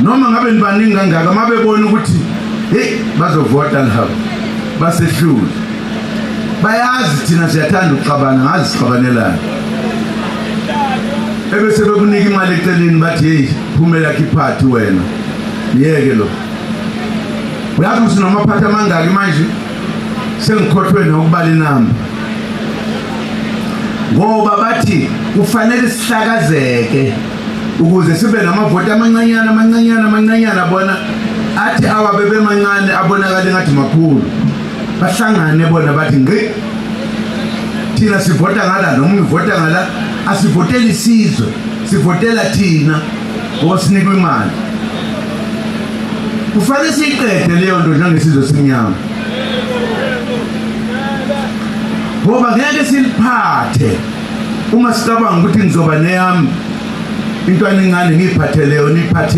noma ngabe nibaningi kangaka mabebona ukuthi hey bazovota labo basehlule bayazi thina siyathanda ukuxabana ngazi sixabanelana ebese bekunika imali eceleni bathi hey phumela kiphathi wena yeke lo uyazi ukuthi noma phatha mangaki manje sengikhohlwe nokubala inamba ngoba bathi kufanele sihlakazeke ukuze sibe namavoti amancanyana bona athi awabebe mancane abonakala ngathi makhulu bahlangane bona bathi ngqi thina sivota ngala noma uvota ngala asivoteli isizwe sivotela thina ngoba sinikwe imali kufanele siqede leyo nto njengesizwe simnyama ngoba ngeke siliphathe uma sicabanga ukuthi ngizoba neyami into encane ngiyiphatheleyo niphathe